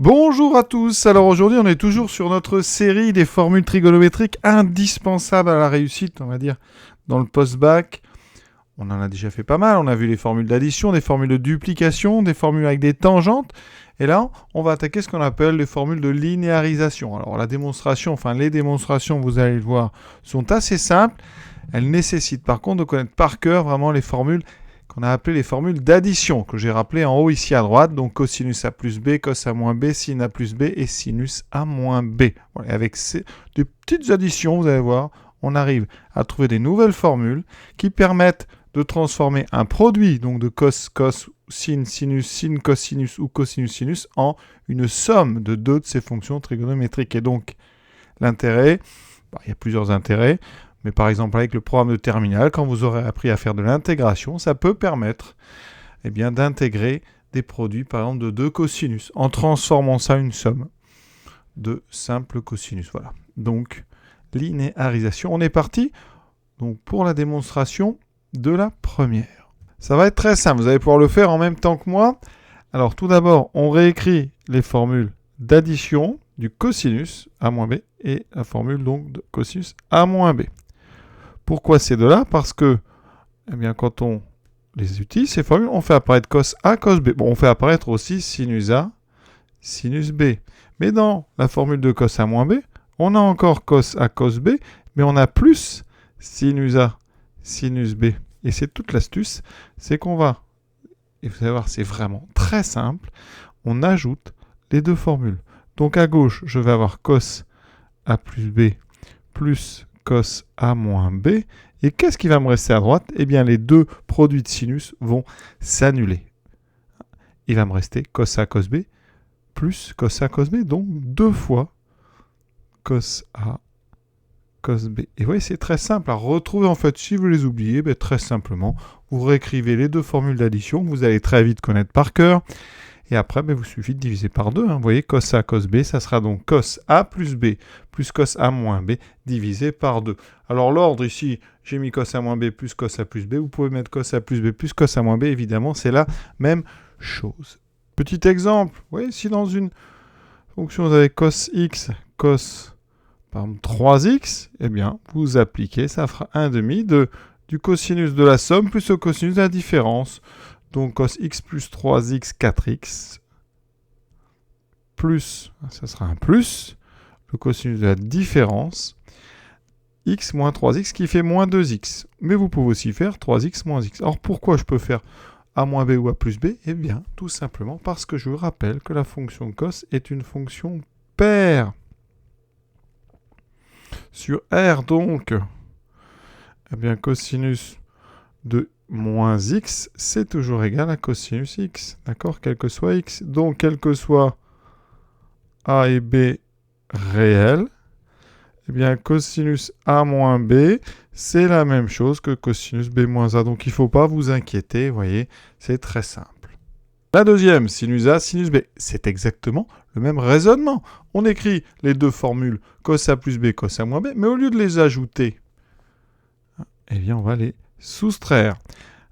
Bonjour à tous, alors aujourd'hui on est toujours sur notre série des formules trigonométriques indispensables à la réussite, on va dire, dans le post-bac. On en a déjà fait pas mal, on a vu les formules d'addition, des formules de duplication, des formules avec des tangentes, et là on va attaquer ce qu'on appelle les formules de linéarisation. Alors la démonstration, les démonstrations, vous allez le voir, sont assez simples, elles nécessitent par contre de connaître par cœur vraiment les formules qu'on a appelées les formules d'addition, que j'ai rappelées en haut ici à droite, donc cosinus A plus B, cos A moins B, sin A plus B et sinus A moins B. Voilà, avec des petites additions, vous allez voir, on arrive à trouver des nouvelles formules qui permettent de transformer un produit, donc de cos, sin, sin, cosinus ou cosinus, sinus, en une somme de deux de ces fonctions trigonométriques. Et donc, l'intérêt, il y a plusieurs intérêts, mais par exemple avec le programme de terminale, quand vous aurez appris à faire de l'intégration, ça peut permettre d'intégrer des produits, par exemple, de deux cosinus, en transformant ça en une somme de simples cosinus. Voilà. Donc, linéarisation. On est parti donc, pour la démonstration de la première. Ça va être très simple, vous allez pouvoir le faire en même temps que moi. Alors tout d'abord, on réécrit les formules d'addition du cosinus A moins B et la formule donc de cosinus A moins B. Pourquoi ces deux-là? Parce que quand on les utilise, ces formules, on fait apparaître cos A, cos B. Bon, on fait apparaître aussi sinus A, sinus B. Mais dans la formule de cos A moins B, on a encore cos A, cos B, mais on a plus sinus A, sinus B. Et c'est toute l'astuce, c'est qu'on va, et vous allez voir, c'est vraiment très simple, on ajoute les deux formules. Donc à gauche, je vais avoir cos A plus B plus cos A moins B. Et qu'est-ce qui va me rester à droite? Eh bien, les deux produits de sinus vont s'annuler. Il va me rester cos A cos B plus cos A cos B, donc deux fois cos A cos B. Et vous voyez, c'est très simple à retrouver. En fait, si vous les oubliez, très simplement, vous réécrivez les deux formules d'addition que vous allez très vite connaître par cœur. Et après, vous suffit de diviser par 2. Vous voyez, cos A cos B, ça sera donc cos A plus B plus cos A moins B divisé par 2. Alors l'ordre ici, j'ai mis cos A moins B plus cos A plus B. Vous pouvez mettre cos A plus B plus cos A moins B. Évidemment, c'est la même chose. Petit exemple, vous voyez, si dans une fonction vous avez cos x, cos par exemple 3x, vous appliquez, ça fera 1/2 du cosinus de la somme plus le cosinus de la différence. Donc cos x plus 3x, 4x, plus, ça sera un plus, le cosinus de la différence, x moins 3x qui fait moins 2x. Mais vous pouvez aussi faire 3x moins x. Alors pourquoi je peux faire a moins b ou a plus b? Eh bien, tout simplement parce que je vous rappelle que la fonction cos est une fonction paire. Sur R, donc, cosinus de moins x, c'est toujours égal à cosinus x, d'accord, quel que soit x. Donc, quel que soit a et b réels, cosinus a moins b, c'est la même chose que cosinus b moins a. Donc, il ne faut pas vous inquiéter, vous voyez, c'est très simple. La deuxième, sinus a, sinus b, c'est exactement le même raisonnement. On écrit les deux formules cos a plus b, cos a moins b, mais au lieu de les ajouter, on va les soustraire.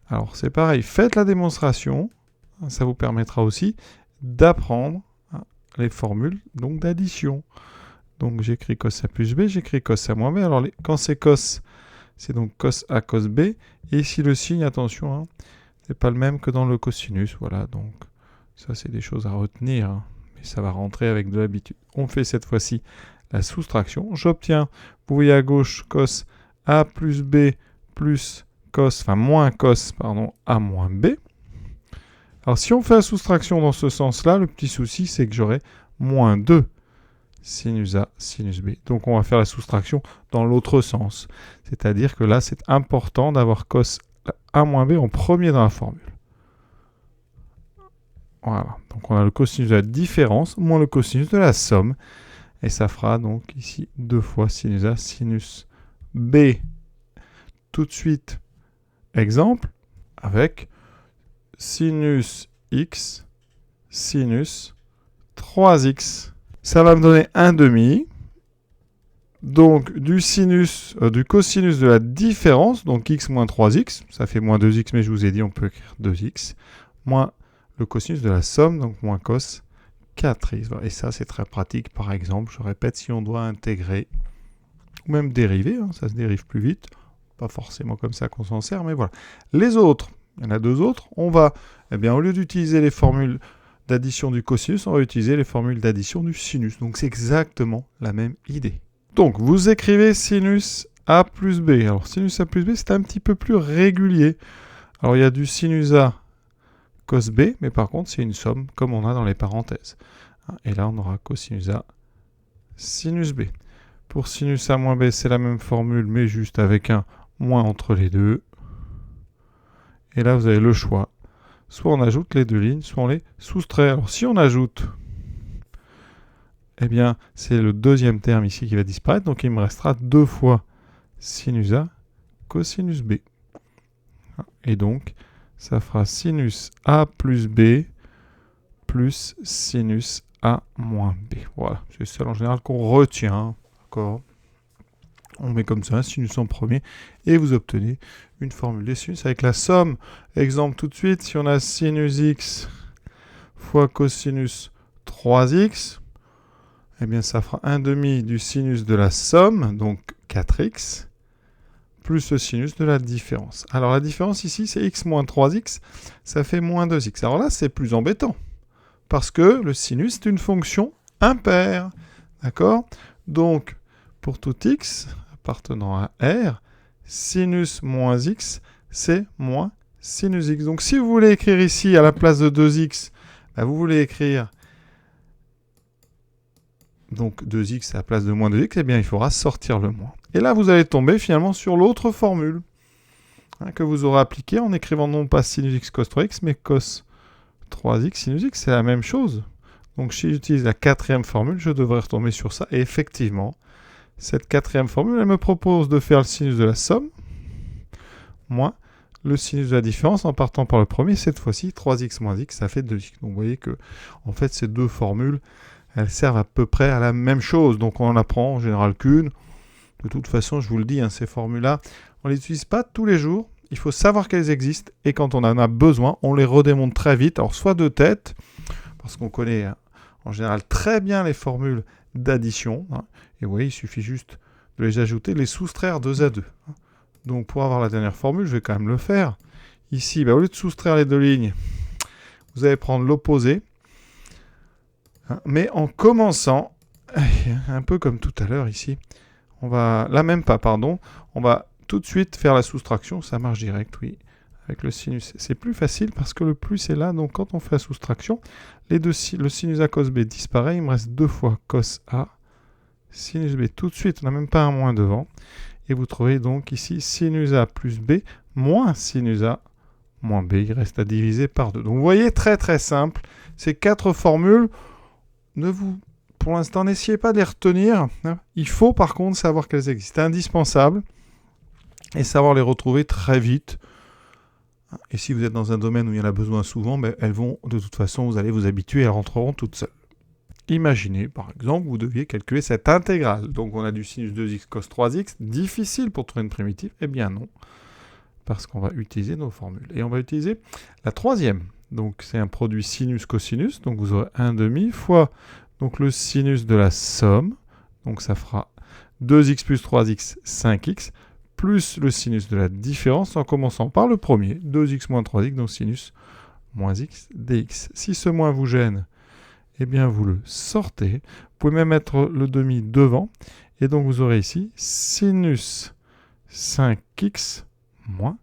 Alors, c'est pareil, faites la démonstration. Ça vous permettra aussi d'apprendre les formules d'addition. Donc, j'écris cos A plus B, j'écris cos A moins B. Alors, quand c'est cos, c'est donc cos A cos B. Et ici, le signe, attention, c'est pas le même que dans le cosinus. Voilà, donc ça, c'est des choses à retenir. Mais ça va rentrer avec de l'habitude. On fait cette fois-ci la soustraction. J'obtiens, vous voyez à gauche, cos A plus B plus moins cos, A moins B. Alors, si on fait la soustraction dans ce sens-là, le petit souci, c'est que j'aurai moins 2 sinus A, sinus B. Donc, on va faire la soustraction dans l'autre sens. C'est-à-dire que là, c'est important d'avoir cos A moins B en premier dans la formule. Voilà. Donc, on a le cosinus de la différence moins le cosinus de la somme. Et ça fera donc ici 2 fois sinus A, sinus B. Tout de suite, exemple, avec sinus x, sinus 3x. Ça va me donner 1/2. Donc, du cosinus de la différence, donc x moins 3x, ça fait moins 2x, mais je vous ai dit, on peut écrire 2x, moins le cosinus de la somme, donc moins cos 4x. Voilà. Et ça, c'est très pratique. Par exemple, je répète, si on doit intégrer, ou même dériver, hein, ça se dérive plus vite. Pas forcément comme ça qu'on s'en sert, mais voilà. Les autres, il y en a deux autres, on va, eh bien, au lieu d'utiliser les formules d'addition du cosinus, on va utiliser les formules d'addition du sinus. Donc, c'est exactement la même idée. Donc, vous écrivez sinus A plus B. Alors, sinus A plus B, c'est un petit peu plus régulier. Alors, il y a du sinus A cos B, mais par contre, c'est une somme, comme on a dans les parenthèses. Et là, on aura cosinus A sinus B. Pour sinus A moins B, c'est la même formule, mais juste avec un moins entre les deux. Et là, vous avez le choix. Soit on ajoute les deux lignes, soit on les soustrait. Alors, si on ajoute, eh bien, c'est le deuxième terme ici qui va disparaître. Donc, il me restera 2 fois sinus A cosinus B. Et donc, ça fera sinus A plus B plus sinus A moins B. Voilà, c'est ça en général qu'on retient. D'accord ? On met comme ça un sinus en premier et vous obtenez une formule des sinus avec la somme. Exemple tout de suite, si on a sinus x fois cosinus 3x, eh bien ça fera 1/2 du sinus de la somme, donc 4x, plus le sinus de la différence. Alors la différence ici, c'est x moins 3x, ça fait moins 2x. Alors là, c'est plus embêtant, parce que le sinus est une fonction impaire. D'accord ? Donc, pour tout x appartenant à R, sinus moins x, c'est moins sinus x. Donc, si vous voulez écrire ici, à la place de 2x, ben, vous voulez écrire donc 2x à la place de moins 2x, eh bien, il faudra sortir le moins. Et là, vous allez tomber finalement sur l'autre formule que vous aurez appliquée en écrivant non pas sinus x cos 3x, mais cos 3x sinus x. C'est la même chose. Donc, si j'utilise la quatrième formule, je devrais retomber sur ça. Et effectivement, cette quatrième formule, elle me propose de faire le sinus de la somme moins le sinus de la différence en partant par le premier. Cette fois-ci, 3x moins x, ça fait 2x. Donc, vous voyez que, en fait, ces deux formules, elles servent à peu près à la même chose. Donc, on en apprend en général qu'une. De toute façon, je vous le dis, ces formules-là, on ne les utilise pas tous les jours. Il faut savoir qu'elles existent. Et quand on en a besoin, on les redémontre très vite. Alors, soit de tête, parce qu'on connaît en général très bien les formules d'addition. Et vous voyez, il suffit juste de les ajouter, de les soustraire 2 à 2. Donc, pour avoir la dernière formule, je vais quand même le faire. Ici, au lieu de soustraire les deux lignes, vous allez prendre l'opposé. Mais en commençant, un peu comme tout à l'heure ici, on va tout de suite faire la soustraction. Ça marche direct, oui. Avec le sinus, c'est plus facile parce que le plus est là. Donc, quand on fait la soustraction, le sinus A cos B disparaît. Il me reste 2 fois cos A sinus B. Tout de suite, on n'a même pas un moins devant. Et vous trouvez donc ici sinus A plus B moins sinus A moins B. Il reste à diviser par 2. Donc, vous voyez, très très simple. Ces 4 formules, pour l'instant, n'essayez pas de les retenir. Il faut par contre savoir qu'elles existent. C'est indispensable. Et savoir les retrouver très vite. Et si vous êtes dans un domaine où il y en a besoin souvent, elles vont, de toute façon, vous allez vous habituer, elles rentreront toutes seules. Imaginez, par exemple, vous deviez calculer cette intégrale. Donc, on a du sinus 2x cos 3x. Difficile pour trouver une primitive. Eh bien non, parce qu'on va utiliser nos formules. Et on va utiliser la troisième. Donc, c'est un produit sinus-cosinus. Donc, vous aurez 1/2 fois donc, le sinus de la somme. Donc, ça fera 2x plus 3x, 5x. Plus le sinus de la différence en commençant par le premier, 2x moins 3x, donc sinus moins x dx. Si ce moins vous gêne, eh bien vous le sortez. Vous pouvez même mettre le demi devant. Et donc vous aurez ici sinus 5x moins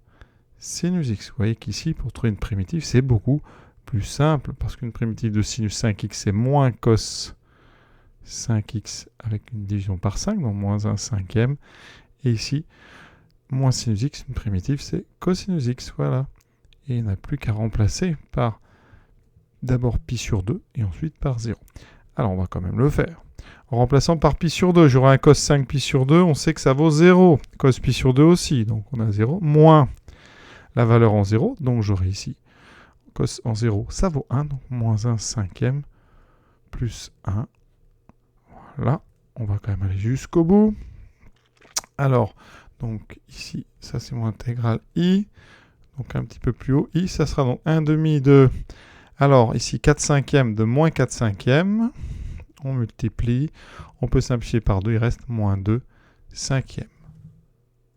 sinus x. Vous voyez qu'ici, pour trouver une primitive, c'est beaucoup plus simple, parce qu'une primitive de sinus 5x, c'est moins cos 5x avec une division par 5, donc moins 1 cinquième. Et ici, moins sinus x, une primitive, c'est cosinus x, voilà. Et il n'y a plus qu'à remplacer par d'abord pi sur 2 et ensuite par 0. Alors, on va quand même le faire. En remplaçant par pi sur 2, j'aurai un cos 5 pi sur 2, on sait que ça vaut 0. Cos pi sur 2 aussi, donc on a 0, moins la valeur en 0, donc j'aurai ici cos en 0, ça vaut 1, donc moins 1 cinquième plus 1. Voilà, on va quand même aller jusqu'au bout. Alors, donc ici, ça c'est mon intégrale i. Donc un petit peu plus haut, i, ça sera donc 1/2 de Alors, ici, 4 cinquièmes de moins 4 cinquièmes. On multiplie. On peut simplifier par 2. Il reste moins 2 cinquièmes.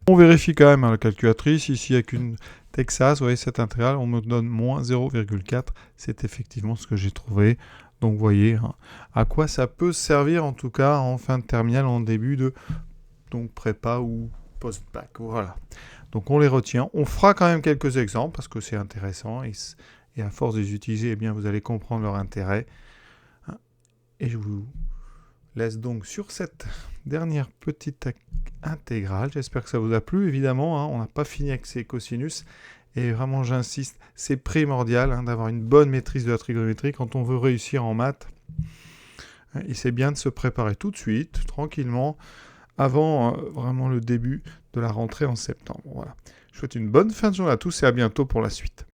On vérifie quand même la calculatrice. Ici, avec une Texas, vous voyez, cette intégrale, on me donne moins 0,4. C'est effectivement ce que j'ai trouvé. Donc, vous voyez à quoi ça peut servir, en tout cas, en fin de terminale, en début de prépa ou post-bac. Voilà. Donc, on les retient. On fera quand même quelques exemples parce que c'est intéressant. Et à force de les utiliser, eh bien, vous allez comprendre leur intérêt. Et je vous laisse donc sur cette dernière petite intégrale. J'espère que ça vous a plu. Évidemment, on n'a pas fini avec ces cosinus. Et vraiment, j'insiste, c'est primordial d'avoir une bonne maîtrise de la trigonométrie quand on veut réussir en maths. Et c'est bien de se préparer tout de suite, tranquillement, avant vraiment le début de la rentrée en septembre. Voilà. Je vous souhaite une bonne fin de journée à tous et à bientôt pour la suite.